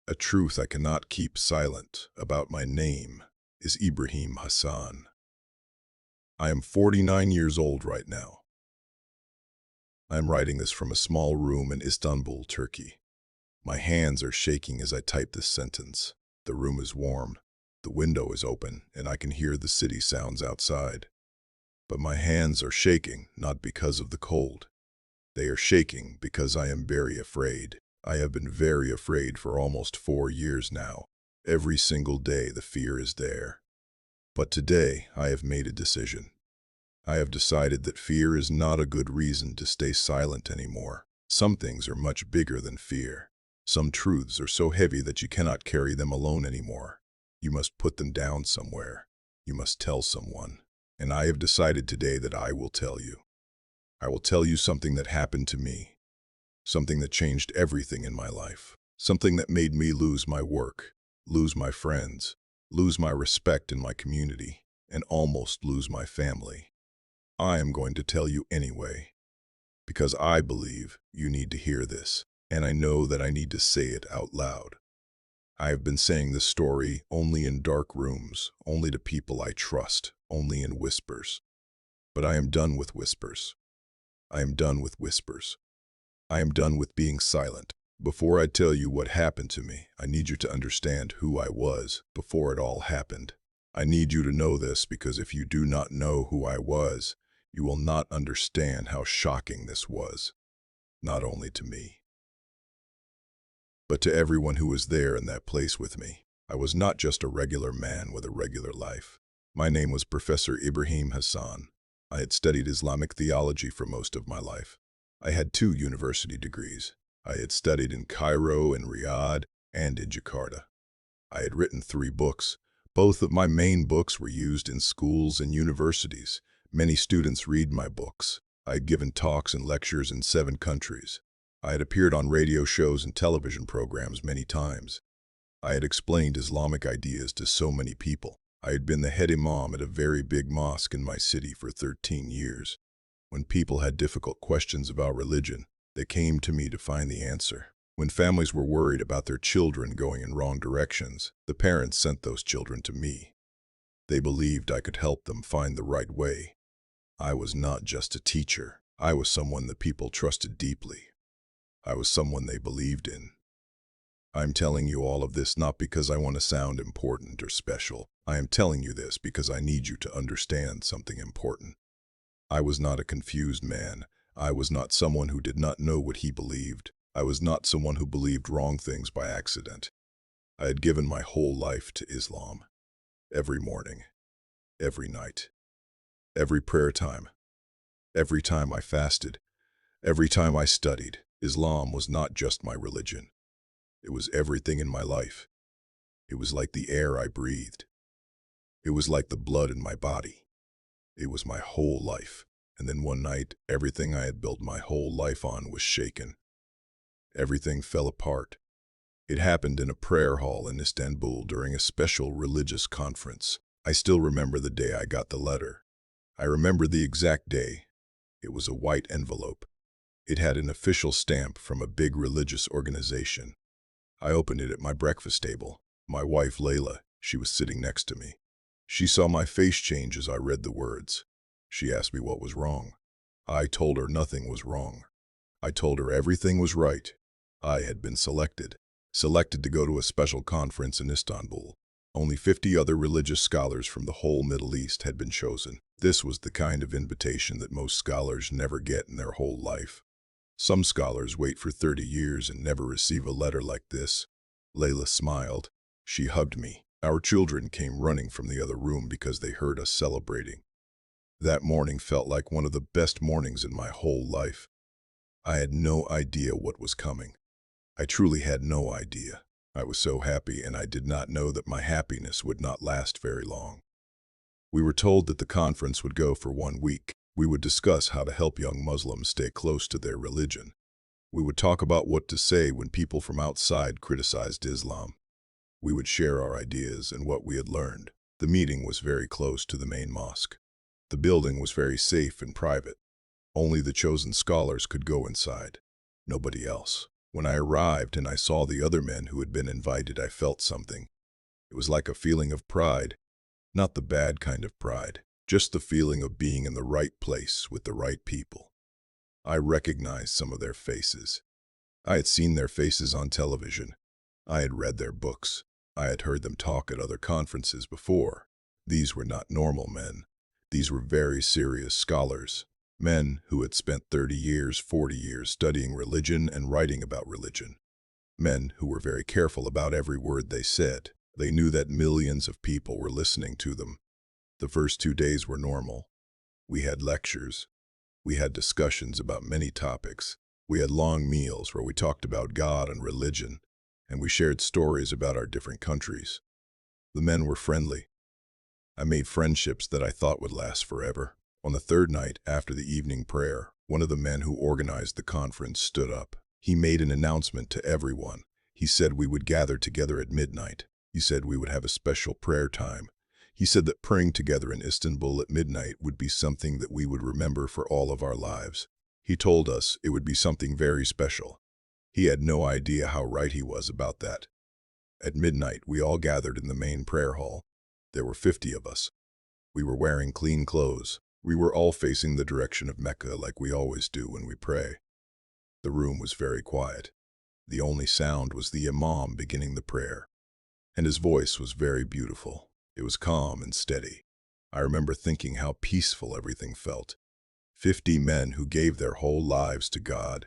A truth I cannot keep silent about. My name is Ibrahim Hassan. I am 49 years old right now. I am writing this from a small room in Istanbul, Turkey. My hands are shaking as I type this sentence. The room is warm, the window is open, and I can hear the city sounds outside. But my hands are shaking not because of the cold. They are shaking because I am very afraid. I have been very afraid for almost 4 years now. Every single day the fear is there. But today I have made a decision. I have decided that fear is not a good reason to stay silent anymore. Some things are much bigger than fear. Some truths are so heavy that you cannot carry them alone anymore. You must put them down somewhere. You must tell someone. And I have decided today that I will tell you. I will tell you something that happened to me. Something that changed everything in my life. Something that made me lose my work, lose my friends, lose my respect in my community, and almost lose my family. I am going to tell you anyway, because I believe you need to hear this, and I know that I need to say it out loud. I have been saying this story only in dark rooms, only to people I trust, only in whispers. But I am done with whispers. I am done with whispers. I am done with being silent. Before I tell you what happened to me, I need you to understand who I was before it all happened. I need you to know this because if you do not know who I was, you will not understand how shocking this was, not only to me, but to everyone who was there in that place with me. I was not just a regular man with a regular life. My name was Professor Ibrahim Hassan. I had studied Islamic theology for most of my life. I had 2 university degrees. I had studied in Cairo, in Riyadh, and in Jakarta. I had written 3 books. Both of my main books were used in schools and universities. Many students read my books. I had given talks and lectures in 7 countries. I had appeared on radio shows and television programs many times. I had explained Islamic ideas to so many people. I had been the head imam at a very big mosque in my city for 13 years. When people had difficult questions about religion, they came to me to find the answer. When families were worried about their children going in wrong directions, the parents sent those children to me. They believed I could help them find the right way. I was not just a teacher. I was someone the people trusted deeply. I was someone they believed in. I'm telling you all of this not because I want to sound important or special. I am telling you this because I need you to understand something important. I was not a confused man. I was not someone who did not know what he believed. I was not someone who believed wrong things by accident. I had given my whole life to Islam. Every morning, every night, every prayer time, every time I fasted, every time I studied. Islam was not just my religion. It was everything in my life. It was like the air I breathed. It was like the blood in my body. It was my whole life. And then one night, everything I had built my whole life on was shaken. Everything fell apart. It happened in a prayer hall in Istanbul during a special religious conference. I still remember the day I got the letter. I remember the exact day. It was a white envelope. It had an official stamp from a big religious organization. I opened it at my breakfast table. My wife, Layla, she was sitting next to me. She saw my face change as I read the words. She asked me what was wrong. I told her nothing was wrong. I told her everything was right. I had been selected to go to a special conference in Istanbul. Only 50 other religious scholars from the whole Middle East had been chosen. This was the kind of invitation that most scholars never get in their whole life. Some scholars wait for 30 years and never receive a letter like this. Layla smiled. She hugged me. Our children came running from the other room because they heard us celebrating. That morning felt like one of the best mornings in my whole life. I had no idea what was coming. I truly had no idea. I was so happy, and I did not know that my happiness would not last very long. We were told that the conference would go for 1 week. We would discuss how to help young Muslims stay close to their religion. We would talk about what to say when people from outside criticized Islam. We would share our ideas and what we had learned. The meeting was very close to the main mosque. The building was very safe and private. Only the chosen scholars could go inside. Nobody else. When I arrived and I saw the other men who had been invited, I felt something. It was like a feeling of pride, not the bad kind of pride, just the feeling of being in the right place with the right people. I recognized some of their faces. I had seen their faces on television. I had read their books. I had heard them talk at other conferences before. These were not normal men. These were very serious scholars, men who had spent 30 years, 40 years studying religion and writing about religion. Men who were very careful about every word they said. They knew that millions of people were listening to them. The first 2 days were normal. We had lectures. We had discussions about many topics. We had long meals where we talked about God and religion, and we shared stories about our different countries. The men were friendly. I made friendships that I thought would last forever. On the third night, after the evening prayer, one of the men who organized the conference stood up. He made an announcement to everyone. He said we would gather together at midnight. He said we would have a special prayer time. He said that praying together in Istanbul at midnight would be something that we would remember for all of our lives. He told us it would be something very special. He had no idea how right he was about that. At midnight, we all gathered in the main prayer hall. There were 50 of us. We were wearing clean clothes. We were all facing the direction of Mecca like we always do when we pray. The room was very quiet. The only sound was the imam beginning the prayer. And his voice was very beautiful. It was calm and steady. I remember thinking how peaceful everything felt. 50 men who gave their whole lives to God,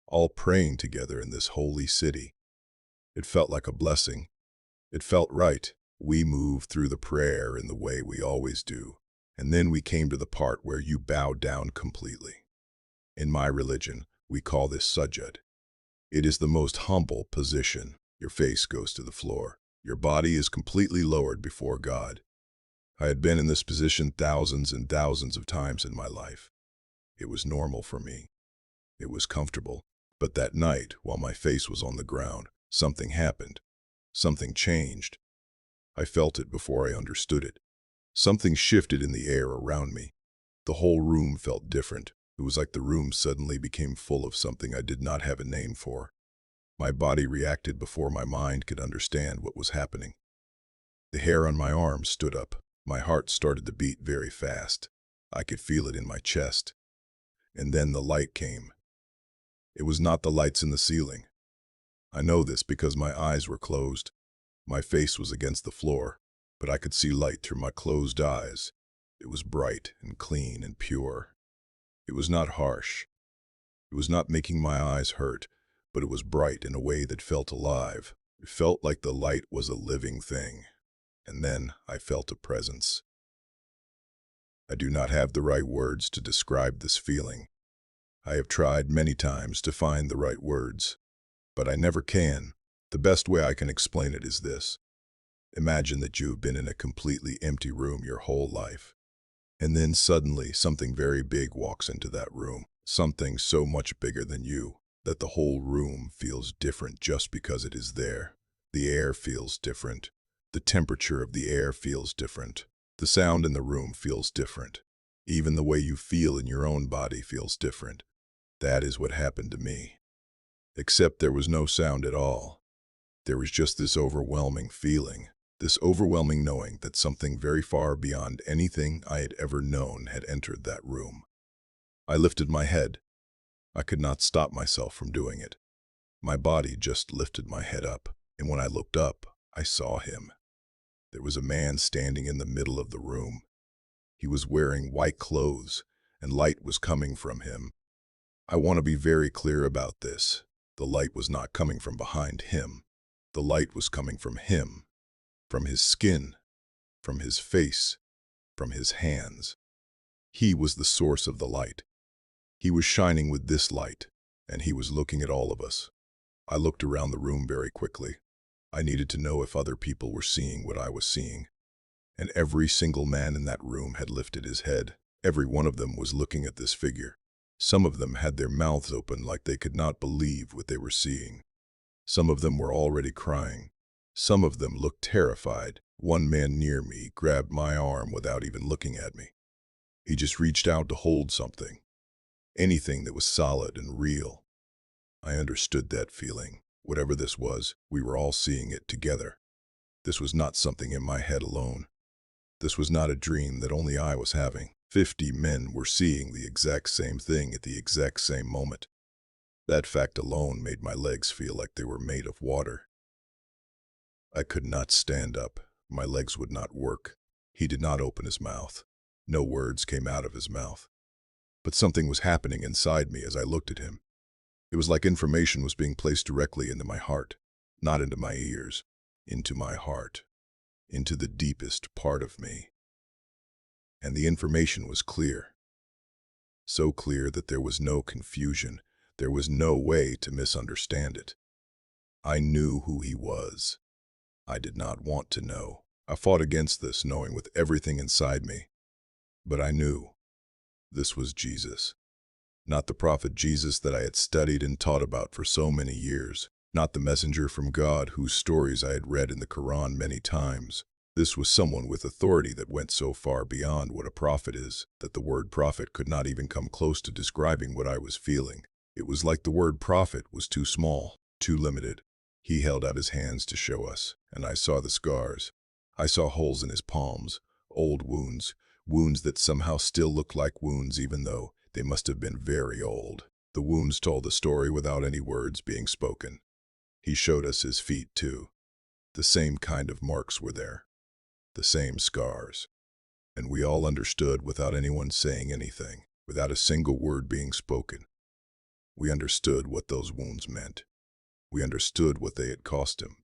all praying together in this holy city. It felt like a blessing. It felt right. We moved through the prayer in the way we always do. And then we came to the part where you bow down completely. In my religion, we call this sujud. It is the most humble position. Your face goes to the floor. Your body is completely lowered before God. I had been in this position thousands and thousands of times in my life. It was normal for me. It was comfortable. But that night, while my face was on the ground, something happened. Something changed. I felt it before I understood it. Something shifted in the air around me. The whole room felt different. It was like the room suddenly became full of something I did not have a name for. My body reacted before my mind could understand what was happening. The hair on my arms stood up. My heart started to beat very fast. I could feel it in my chest. And then the light came. It was not the lights in the ceiling. I know this because my eyes were closed. My face was against the floor, but I could see light through my closed eyes. It was bright and clean and pure. It was not harsh. It was not making my eyes hurt, but it was bright in a way that felt alive. It felt like the light was a living thing. And then I felt a presence. I do not have the right words to describe this feeling. I have tried many times to find the right words, but I never can. The best way I can explain it is this. Imagine that you have been in a completely empty room your whole life. And then suddenly something very big walks into that room. Something so much bigger than you that the whole room feels different just because it is there. The air feels different. The temperature of the air feels different. The sound in the room feels different. Even the way you feel in your own body feels different. That is what happened to me. Except there was no sound at all. There was just this overwhelming feeling, this overwhelming knowing that something very far beyond anything I had ever known had entered that room. I lifted my head. I could not stop myself from doing it. My body just lifted my head up, and when I looked up, I saw him. There was a man standing in the middle of the room. He was wearing white clothes, and light was coming from him. I want to be very clear about this. The light was not coming from behind him. The light was coming from him, from his skin, from his face, from his hands. He was the source of the light. He was shining with this light, and he was looking at all of us. I looked around the room very quickly. I needed to know if other people were seeing what I was seeing. And every single man in that room had lifted his head. Every one of them was looking at this figure. Some of them had their mouths open like they could not believe what they were seeing. Some of them were already crying. Some of them looked terrified. One man near me grabbed my arm without even looking at me. He just reached out to hold something. Anything that was solid and real. I understood that feeling. Whatever this was, we were all seeing it together. This was not something in my head alone. This was not a dream that only I was having. 50 men were seeing the exact same thing at the exact same moment. That fact alone made my legs feel like they were made of water. I could not stand up. My legs would not work. He did not open his mouth. No words came out of his mouth. But something was happening inside me as I looked at him. It was like information was being placed directly into my heart, not into my ears, into my heart, into the deepest part of me. And the information was clear. So clear that there was no confusion. There was no way to misunderstand it. I knew who he was. I did not want to know. I fought against this, knowing with everything inside me. But I knew. This was Jesus. Not the prophet Jesus that I had studied and taught about for so many years. Not the messenger from God whose stories I had read in the Quran many times. This was someone with authority that went so far beyond what a prophet is, that the word prophet could not even come close to describing what I was feeling. It was like the word prophet was too small, too limited. He held out his hands to show us, and I saw the scars. I saw holes in his palms, old wounds, wounds that somehow still looked like wounds even though they must have been very old. The wounds told the story without any words being spoken. He showed us his feet too. The same kind of marks were there. The same scars. And we all understood without anyone saying anything, without a single word being spoken. We understood what those wounds meant. We understood what they had cost him.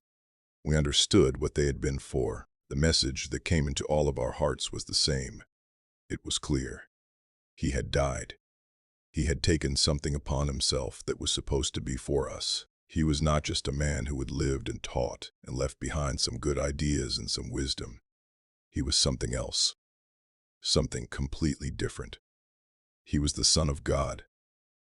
We understood what they had been for. The message that came into all of our hearts was the same. It was clear. He had died. He had taken something upon himself that was supposed to be for us. He was not just a man who had lived and taught and left behind some good ideas and some wisdom. He was something else. Something completely different. He was the Son of God.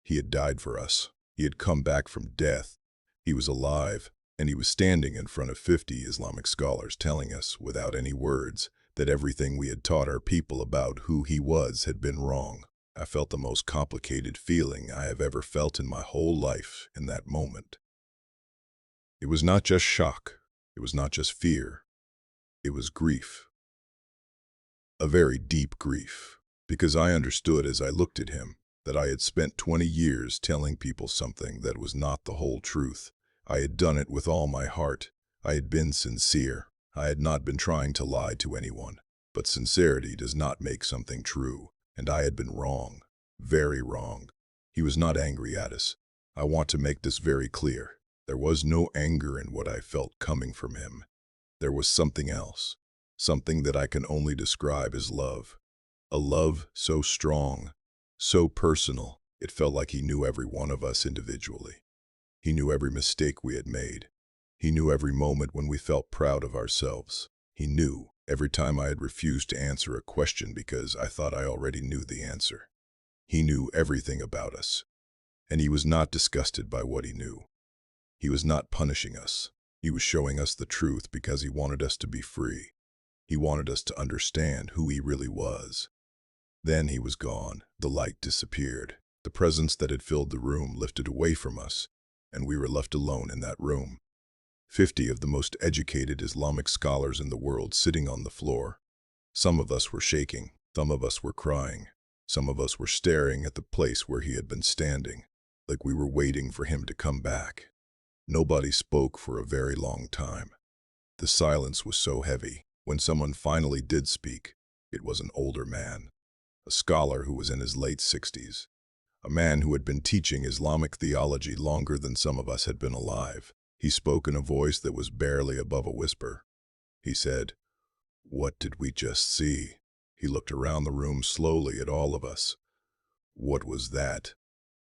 He had died for us. He had come back from death. He was alive, and he was standing in front of 50 Islamic scholars telling us, without any words, that everything we had taught our people about who he was had been wrong. I felt the most complicated feeling I have ever felt in my whole life in that moment. It was not just shock. It was not just fear. It was grief. A very deep grief, because I understood as I looked at him that I had spent 20 years telling people something that was not the whole truth. I had done it with all my heart. I had been sincere. I had not been trying to lie to anyone. But sincerity does not make something true, and I had been wrong, very wrong. He was not angry at us. I want to make this very clear. There was no anger in what I felt coming from him. There was something else, something that I can only describe as love. A love so strong, so personal, it felt like he knew every one of us individually. He knew every mistake we had made. He knew every moment when we felt proud of ourselves. He knew every time I had refused to answer a question because I thought I already knew the answer. He knew everything about us, and he was not disgusted by what he knew. He was not punishing us. He was showing us the truth because he wanted us to be free. He wanted us to understand who he really was. Then he was gone. The light disappeared. The presence that had filled the room lifted away from us, and we were left alone in that room. 50 of the most educated Islamic scholars in the world sitting on the floor. Some of us were shaking. Some of us were crying. Some of us were staring at the place where he had been standing, like we were waiting for him to come back. Nobody spoke for a very long time. The silence was so heavy. When someone finally did speak, it was an older man, a scholar who was in his late 60s, a man who had been teaching Islamic theology longer than some of us had been alive. He spoke in a voice that was barely above a whisper. He said, "What did we just see?" He looked around the room slowly at all of us. What was that?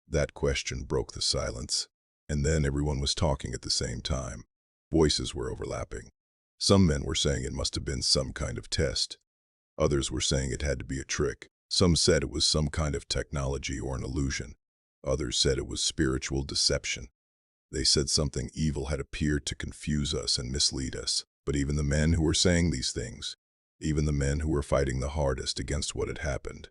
That question broke the silence. And then everyone was talking at the same time. Voices were overlapping. Some men were saying it must have been some kind of test. Others were saying it had to be a trick. Some said it was some kind of technology or an illusion. Others said it was spiritual deception. They said something evil had appeared to confuse us and mislead us. But even the men who were saying these things, even the men who were fighting the hardest against what had happened,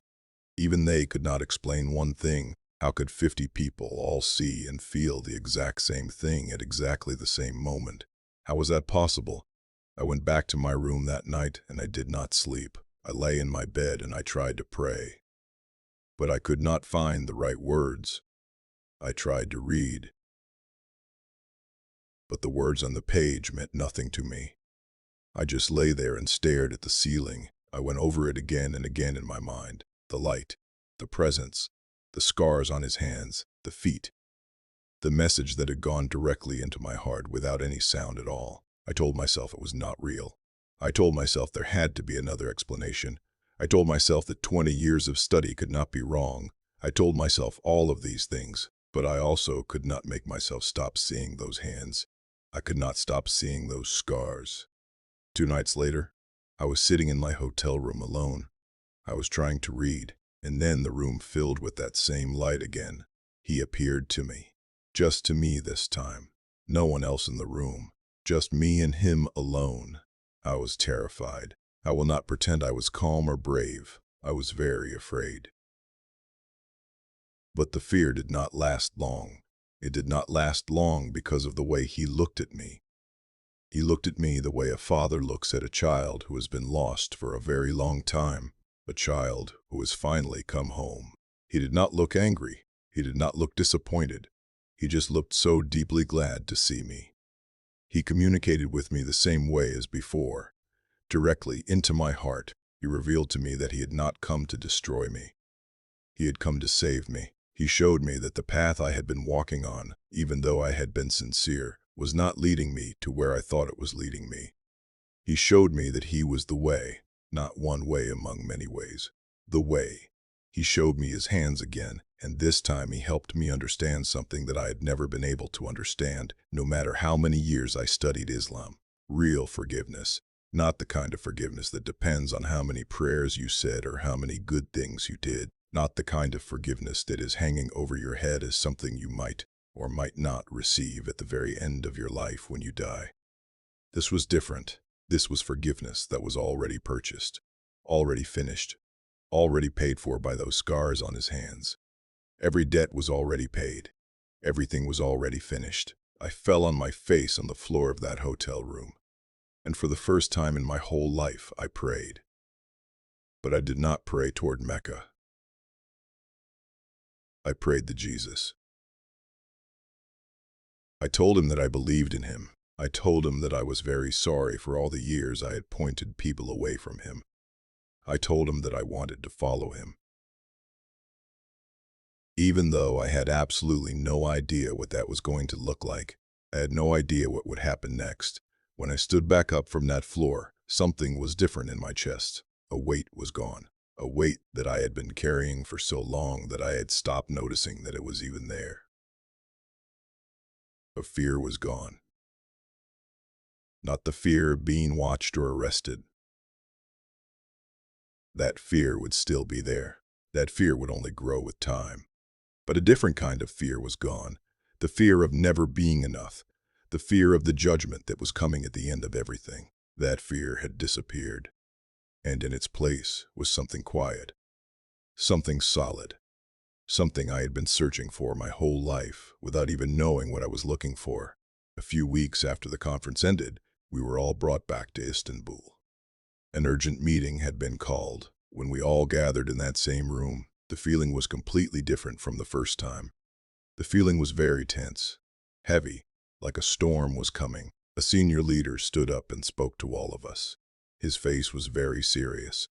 even they could not explain one thing. How could 50 people all see and feel the exact same thing at exactly the same moment? How was that possible? I went back to my room that night and I did not sleep. I lay in my bed and I tried to pray. But I could not find the right words. I tried to read, but the words on the page meant nothing to me. I just lay there and stared at the ceiling. I went over it again and again in my mind. The light, the presence, the scars on his hands, the feet, the message that had gone directly into my heart without any sound at all. I told myself it was not real. I told myself there had to be another explanation. I told myself that 20 years of study could not be wrong. I told myself all of these things, but I also could not make myself stop seeing those hands. I could not stop seeing those scars. 2 nights later, I was sitting in my hotel room alone. I was trying to read, and then the room filled with that same light again. He appeared to me. Just to me this time. No one else in the room. Just me and him alone. I was terrified. I will not pretend I was calm or brave. I was very afraid. But the fear did not last long. It did not last long because of the way he looked at me. He looked at me the way a father looks at a child who has been lost for a very long time, a child who has finally come home. He did not look angry. He did not look disappointed. He just looked so deeply glad to see me. He communicated with me the same way as before. Directly into my heart, he revealed to me that he had not come to destroy me. He had come to save me. He showed me that the path I had been walking on, even though I had been sincere, was not leading me to where I thought it was leading me. He showed me that he was the way, not one way among many ways. The way. He showed me his hands again, and this time he helped me understand something that I had never been able to understand, no matter how many years I studied Islam. Real forgiveness. Not the kind of forgiveness that depends on how many prayers you said or how many good things you did. Not the kind of forgiveness that is hanging over your head as something you might or might not receive at the very end of your life when you die. This was different. This was forgiveness that was already purchased, already finished, already paid for by those scars on his hands. Every debt was already paid. Everything was already finished. I fell on my face on the floor of that hotel room. And for the first time in my whole life, I prayed. But I did not pray toward Mecca. I prayed to Jesus. I told him that I believed in him. I told him that I was very sorry for all the years I had pointed people away from him. I told him that I wanted to follow him. Even though I had absolutely no idea what that was going to look like, I had no idea what would happen next. When I stood back up from that floor, something was different in my chest. A weight was gone. A weight that I had been carrying for so long that I had stopped noticing that it was even there. A fear was gone. Not the fear of being watched or arrested. That fear would still be there. That fear would only grow with time. But a different kind of fear was gone. The fear of never being enough. The fear of the judgment that was coming at the end of everything. That fear had disappeared. And in its place was something quiet. Something solid. Something I had been searching for my whole life without even knowing what I was looking for. A few weeks after the conference ended, we were all brought back to Istanbul. An urgent meeting had been called. When we all gathered in that same room, the feeling was completely different from the first time. The feeling was very tense, heavy, like a storm was coming. A senior leader stood up and spoke to all of us. His face was very serious.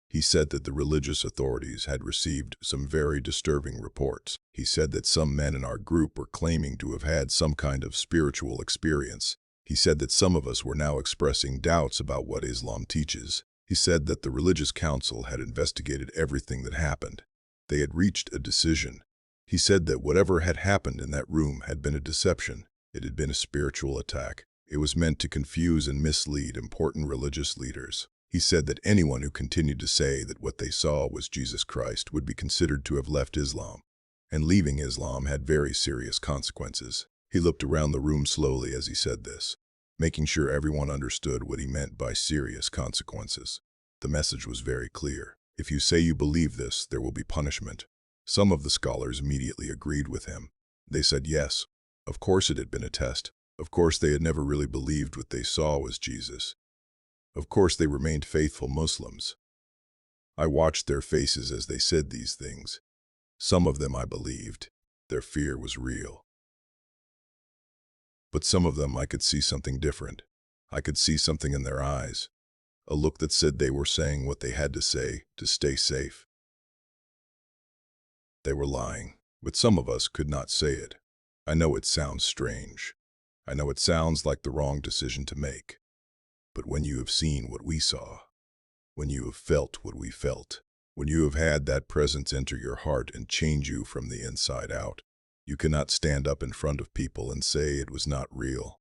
He said that the religious authorities had received some very disturbing reports. He said that some men in our group were claiming to have had some kind of spiritual experience. He said that some of us were now expressing doubts about what Islam teaches. He said that the religious council had investigated everything that happened. They had reached a decision. He said that whatever had happened in that room had been a deception. It had been a spiritual attack. It was meant to confuse and mislead important religious leaders. He said that anyone who continued to say that what they saw was Jesus Christ would be considered to have left Islam, and leaving Islam had very serious consequences. He looked around the room slowly as he said this, making sure everyone understood what he meant by serious consequences. The message was very clear. If you say you believe this, there will be punishment. Some of the scholars immediately agreed with him. They said yes, of course it had been a test. Of course they had never really believed what they saw was Jesus. Of course they remained faithful Muslims. I watched their faces as they said these things. Some of them I believed. Their fear was real. But some of them I could see something different. I could see something in their eyes. A look that said they were saying what they had to say to stay safe. They were lying, but some of us could not say it. I know it sounds strange. I know it sounds like the wrong decision to make. But when you have seen what we saw, when you have felt what we felt, when you have had that presence enter your heart and change you from the inside out, you cannot stand up in front of people and say it was not real.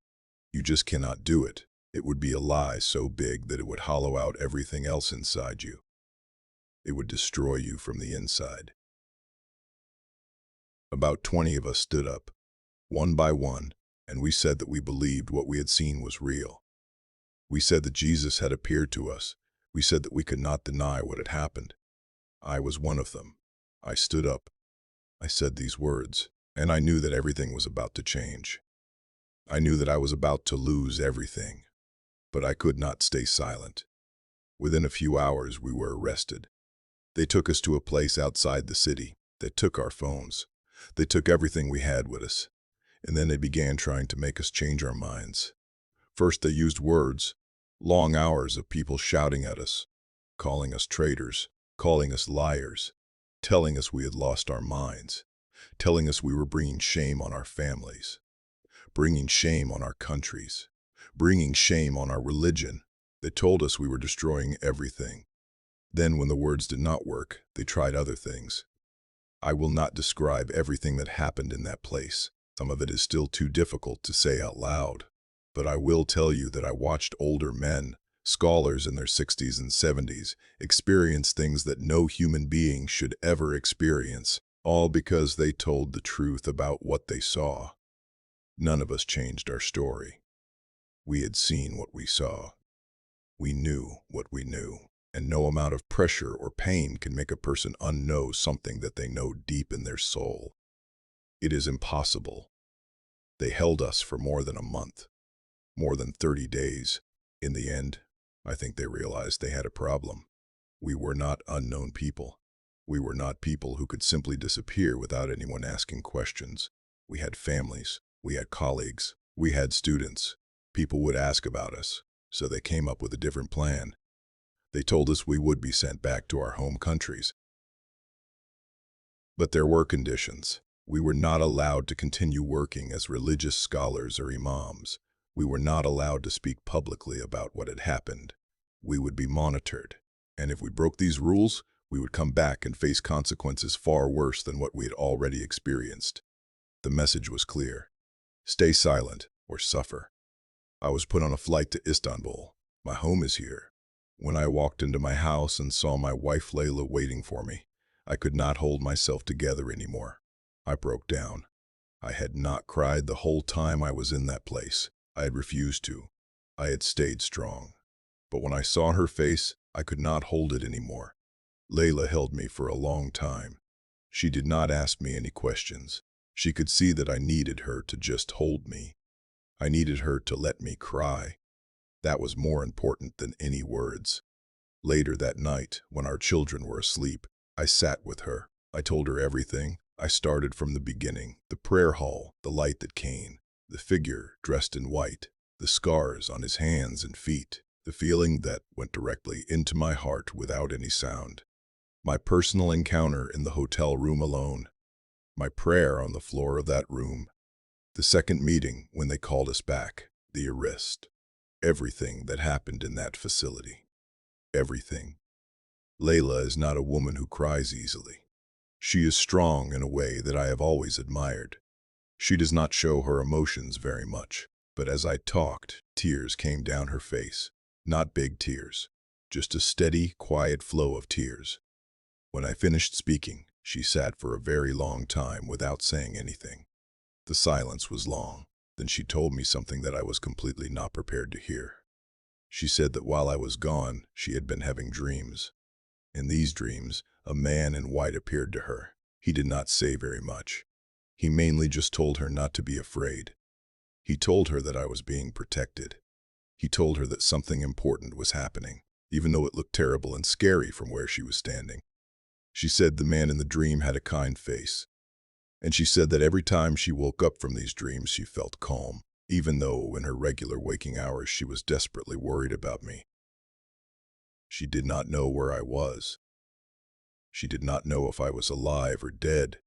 You just cannot do it. It would be a lie so big that it would hollow out everything else inside you. It would destroy you from the inside. About 20 of us stood up, one by one, and we said that we believed what we had seen was real. We said that Jesus had appeared to us. We said that we could not deny what had happened. I was one of them. I stood up. I said these words, and I knew that everything was about to change. I knew that I was about to lose everything, but I could not stay silent. Within a few hours, we were arrested. They took us to a place outside the city. They took our phones. They took everything we had with us, and then they began trying to make us change our minds. First, they used words, long hours of people shouting at us, calling us traitors, calling us liars, telling us we had lost our minds, telling us we were bringing shame on our families, bringing shame on our countries, bringing shame on our religion. They told us we were destroying everything. Then, when the words did not work, they tried other things. I will not describe everything that happened in that place. Some of it is still too difficult to say out loud. But I will tell you that I watched older men, scholars in their 60s and 70s, experience things that no human being should ever experience, all because they told the truth about what they saw. None of us changed our story. We had seen what we saw. We knew what we knew. And no amount of pressure or pain can make a person unknow something that they know deep in their soul. It is impossible. They held us for more than a month, more than 30 days. In the end, I think they realized they had a problem. We were not unknown people. We were not people who could simply disappear without anyone asking questions. We had families. We had colleagues. We had students. People would ask about us, so they came up with a different plan. They told us we would be sent back to our home countries. But there were conditions. We were not allowed to continue working as religious scholars or imams. We were not allowed to speak publicly about what had happened. We would be monitored. And if we broke these rules, we would come back and face consequences far worse than what we had already experienced. The message was clear. Stay silent or suffer. I was put on a flight to Istanbul. My home is here. When I walked into my house and saw my wife Layla waiting for me, I could not hold myself together anymore. I broke down. I had not cried the whole time I was in that place. I had refused to. I had stayed strong. But when I saw her face, I could not hold it anymore. Layla held me for a long time. She did not ask me any questions. She could see that I needed her to just hold me. I needed her to let me cry. That was more important than any words. Later that night, when our children were asleep, I sat with her. I told her everything. I started from the beginning, the prayer hall, the light that came, the figure dressed in white, the scars on his hands and feet, the feeling that went directly into my heart without any sound. My personal encounter in the hotel room alone, my prayer on the floor of that room, the second meeting when they called us back, the arrest. Everything that happened in that facility. Everything. Layla is not a woman who cries easily. She is strong in a way that I have always admired. She does not show her emotions very much, but as I talked, tears came down her face. Not big tears, just a steady, quiet flow of tears. When I finished speaking, she sat for a very long time without saying anything. The silence was long. Then she told me something that I was completely not prepared to hear. She said that while I was gone, she had been having dreams. In these dreams, a man in white appeared to her. He did not say very much. He mainly just told her not to be afraid. He told her that I was being protected. He told her that something important was happening, even though it looked terrible and scary from where she was standing. She said the man in the dream had a kind face, and she said that every time she woke up from these dreams she felt calm, even though in her regular waking hours she was desperately worried about me. She did not know where I was. She did not know if I was alive or dead.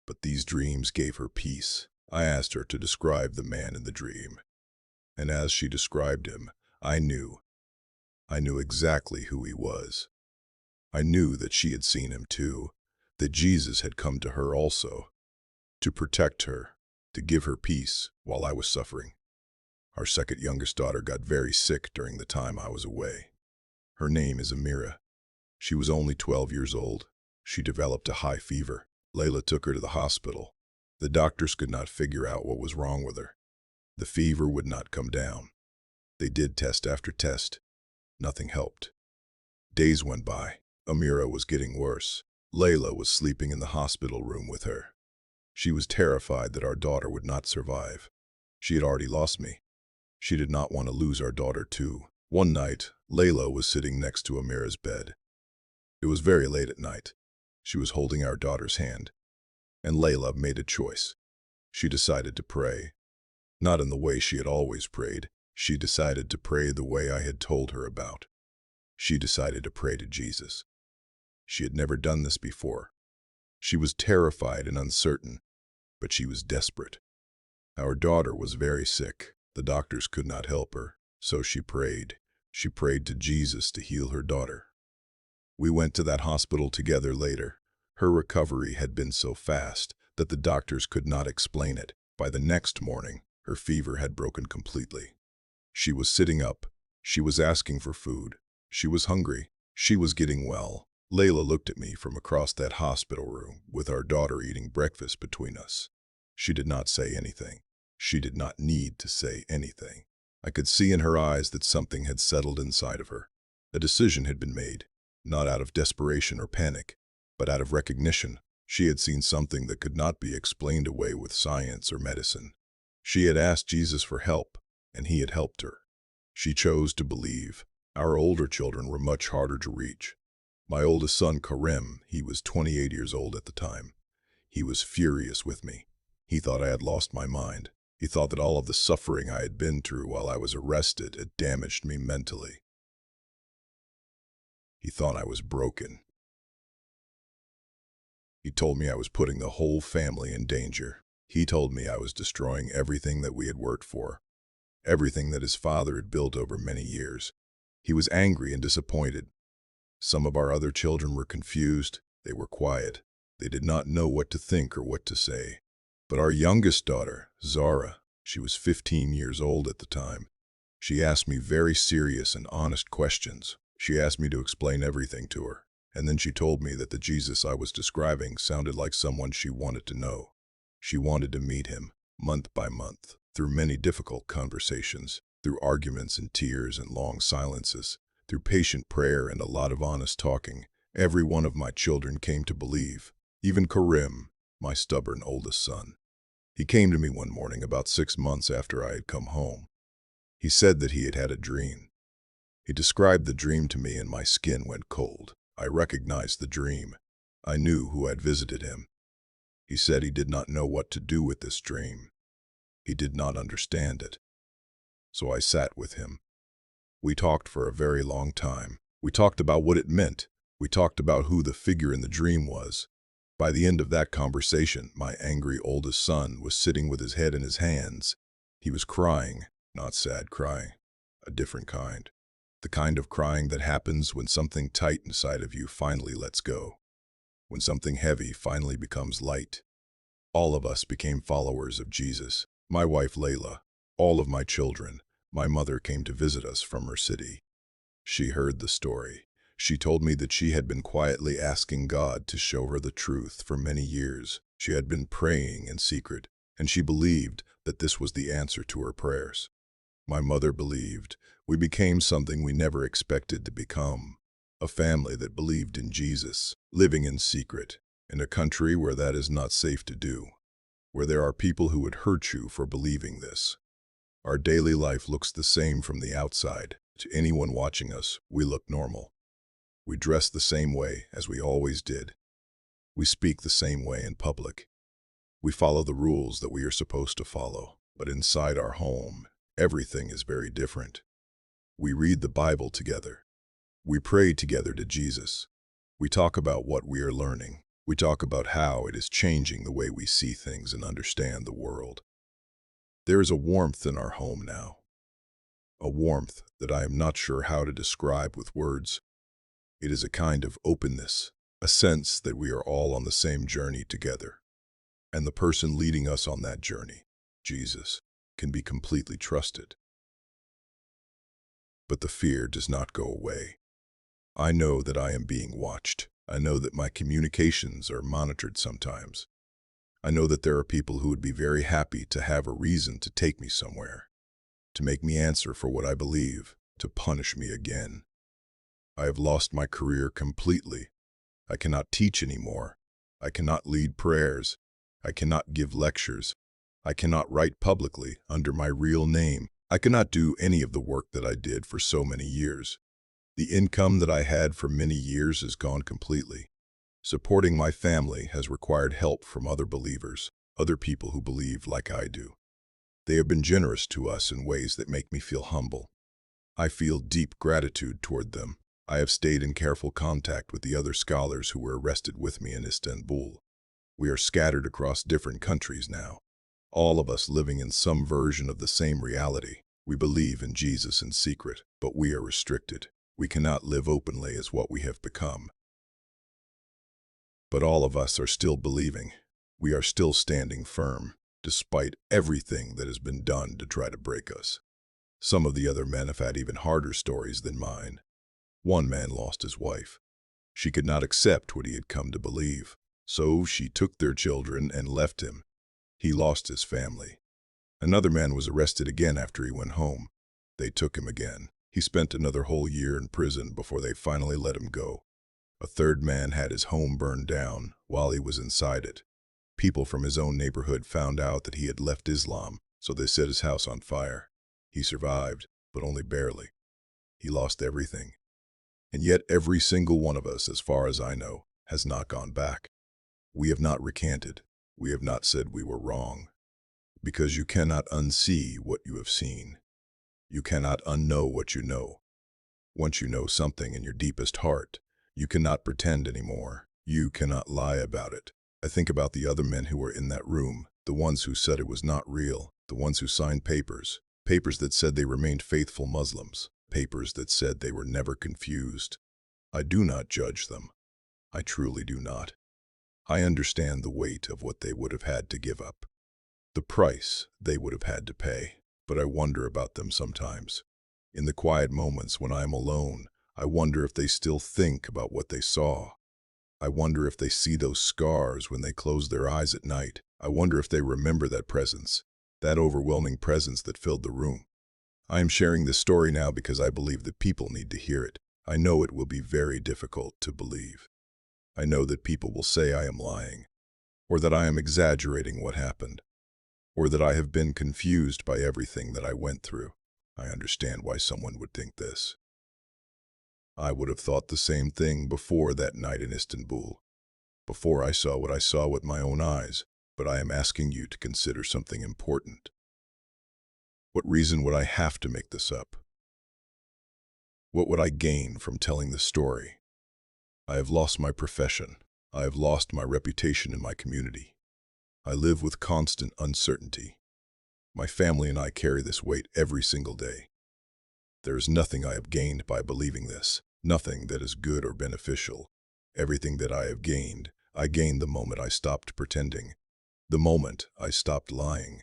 But these dreams gave her peace. I asked her to describe the man in the dream, and as she described him, I knew exactly who he was. I knew that she had seen him too, that Jesus had come to her also, to protect her, to give her peace while I was suffering. Our second youngest daughter got very sick during the time I was away. Her name is Amira. She was only 12 years old. She developed a high fever. Layla took her to the hospital. The doctors could not figure out what was wrong with her. The fever would not come down. They did test after test. Nothing helped. Days went by. Amira was getting worse. Layla was sleeping in the hospital room with her. She was terrified that our daughter would not survive. She had already lost me. She did not want to lose our daughter too. One night, Layla was sitting next to Amira's bed. It was very late at night. She was holding our daughter's hand, and Layla made a choice. She decided to pray. Not in the way she had always prayed. She decided to pray the way I had told her about. She decided to pray to Jesus. She had never done this before. She was terrified and uncertain, but she was desperate. Our daughter was very sick. The doctors could not help her, so she prayed. She prayed to Jesus to heal her daughter. We went to that hospital together later. Her recovery had been so fast that the doctors could not explain it. By the next morning, her fever had broken completely. She was sitting up. She was asking for food. She was hungry. She was getting well. Layla looked at me from across that hospital room with our daughter eating breakfast between us. She did not say anything. She did not need to say anything. I could see in her eyes that something had settled inside of her. A decision had been made, not out of desperation or panic, but out of recognition. She had seen something that could not be explained away with science or medicine. She had asked Jesus for help, and he had helped her. She chose to believe. Our older children were much harder to reach. My oldest son, Karim, he was 28 years old at the time. He was furious with me. He thought I had lost my mind. He thought that all of the suffering I had been through while I was arrested had damaged me mentally. He thought I was broken. He told me I was putting the whole family in danger. He told me I was destroying everything that we had worked for, everything that his father had built over many years. He was angry and disappointed. Some of our other children were confused. They were quiet. They did not know what to think or what to say. But our youngest daughter, Zara, she was 15 years old at the time. She asked me very serious and honest questions. She asked me to explain everything to her. And then she told me that the Jesus I was describing sounded like someone she wanted to know. She wanted to meet him, month by month, through many difficult conversations, through arguments and tears and long silences, through patient prayer and a lot of honest talking. Every one of my children came to believe, even Karim, my stubborn oldest son. He came to me one morning about 6 months after I had come home. He said that he had had a dream. He described the dream to me and my skin went cold. I recognized the dream. I knew who had visited him. He said he did not know what to do with this dream. He did not understand it. So I sat with him. We talked for a very long time. We talked about what it meant. We talked about who the figure in the dream was. By the end of that conversation, my angry oldest son was sitting with his head in his hands. He was crying, not sad crying, a different kind. The kind of crying that happens when something tight inside of you finally lets go. When something heavy finally becomes light. All of us became followers of Jesus. My wife Layla, all of my children. My mother came to visit us from her city. She heard the story. She told me that she had been quietly asking God to show her the truth for many years. She had been praying in secret, and she believed that this was the answer to her prayers. My mother believed. We became something we never expected to become, a family that believed in Jesus, living in secret, in a country where that is not safe to do, where there are people who would hurt you for believing this. Our daily life looks the same from the outside. To anyone watching us, we look normal. We dress the same way as we always did. We speak the same way in public. We follow the rules that we are supposed to follow. But inside our home, everything is very different. We read the Bible together. We pray together to Jesus. We talk about what we are learning. We talk about how it is changing the way we see things and understand the world. There is a warmth in our home now. A warmth that I am not sure how to describe with words. It is a kind of openness, a sense that we are all on the same journey together. And the person leading us on that journey, Jesus, can be completely trusted. But the fear does not go away. I know that I am being watched. I know that my communications are monitored sometimes. I know that there are people who would be very happy to have a reason to take me somewhere, to make me answer for what I believe, to punish me again. I have lost my career completely. I cannot teach anymore. I cannot lead prayers. I cannot give lectures. I cannot write publicly under my real name. I cannot do any of the work that I did for so many years. The income that I had for many years is gone completely. Supporting my family has required help from other believers, other people who believe like I do. They have been generous to us in ways that make me feel humble. I feel deep gratitude toward them. I have stayed in careful contact with the other scholars who were arrested with me in Istanbul. We are scattered across different countries now, all of us living in some version of the same reality. We believe in Jesus in secret, but we are restricted. We cannot live openly as what we have become. But all of us are still believing. We are still standing firm, despite everything that has been done to try to break us. Some of the other men have had even harder stories than mine. One man lost his wife. She could not accept what he had come to believe, so she took their children and left him. He lost his family. Another man was arrested again after he went home. They took him again. He spent another whole year in prison before they finally let him go. A third man had his home burned down while he was inside it. People from his own neighborhood found out that he had left Islam, so they set his house on fire. He survived, but only barely. He lost everything. And yet every single one of us, as far as I know, has not gone back. We have not recanted. We have not said we were wrong. Because you cannot unsee what you have seen. You cannot unknow what you know. Once you know something in your deepest heart, you cannot pretend anymore. You cannot lie about it. I think about the other men who were in that room, the ones who said it was not real, the ones who signed papers that said they remained faithful Muslims, papers that said they were never confused. I do not judge them. I truly do not. I understand the weight of what they would have had to give up, the price they would have had to pay, but I wonder about them sometimes. In the quiet moments when I am alone, I wonder if they still think about what they saw. I wonder if they see those scars when they close their eyes at night. I wonder if they remember that presence, that overwhelming presence that filled the room. I am sharing this story now because I believe that people need to hear it. I know it will be very difficult to believe. I know that people will say I am lying, or that I am exaggerating what happened, or that I have been confused by everything that I went through. I understand why someone would think this. I would have thought the same thing before that night in Istanbul, before I saw what I saw with my own eyes, but I am asking you to consider something important. What reason would I have to make this up? What would I gain from telling the story? I have lost my profession. I have lost my reputation in my community. I live with constant uncertainty. My family and I carry this weight every single day. There is nothing I have gained by believing this, nothing that is good or beneficial. Everything that I have gained, I gained the moment I stopped pretending, the moment I stopped lying,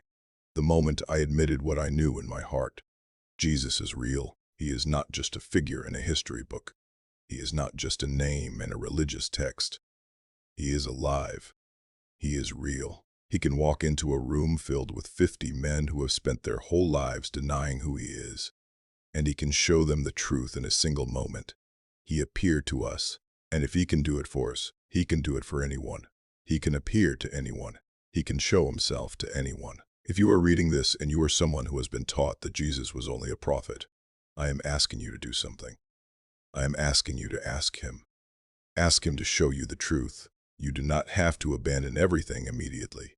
the moment I admitted what I knew in my heart. Jesus is real. He is not just a figure in a history book. He is not just a name in a religious text. He is alive. He is real. He can walk into a room filled with 50 men who have spent their whole lives denying who he is, and he can show them the truth in a single moment. He appeared to us, and if he can do it for us, he can do it for anyone. He can appear to anyone. He can show himself to anyone. If you are reading this and you are someone who has been taught that Jesus was only a prophet, I am asking you to do something. I am asking you to ask him. Ask him to show you the truth. You do not have to abandon everything immediately.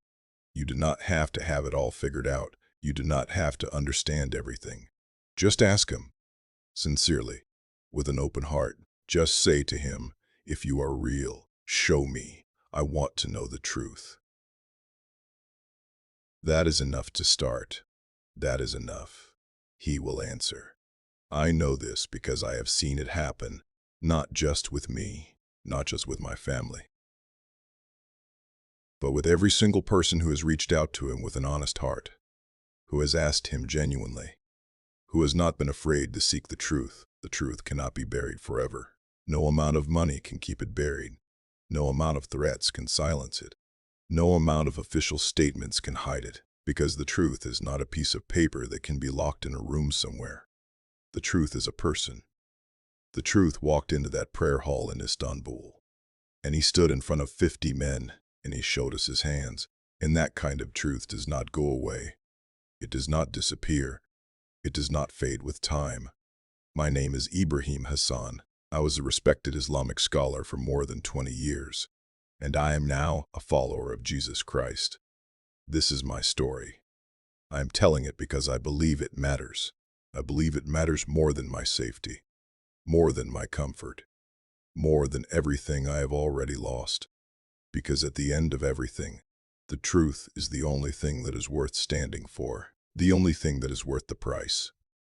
You do not have to have it all figured out. You do not have to understand everything. Just ask him, sincerely, with an open heart. Just say to him, if you are real, show me. I want to know the truth. That is enough to start. That is enough. He will answer. I know this because I have seen it happen, not just with me, not just with my family, but with every single person who has reached out to him with an honest heart, who has asked him genuinely, who has not been afraid to seek the truth. The truth cannot be buried forever. No amount of money can keep it buried. No amount of threats can silence it. No amount of official statements can hide it, because the truth is not a piece of paper that can be locked in a room somewhere. The truth is a person. The truth walked into that prayer hall in Istanbul, and he stood in front of 50 men, and he showed us his hands. And that kind of truth does not go away. It does not disappear. It does not fade with time. My name is Ibrahim Hassan. I was a respected Islamic scholar for more than 20 years, and I am now a follower of Jesus Christ. This is my story. I am telling it because I believe it matters. I believe it matters more than my safety, more than my comfort, more than everything I have already lost. Because at the end of everything, the truth is the only thing that is worth standing for, the only thing that is worth the price.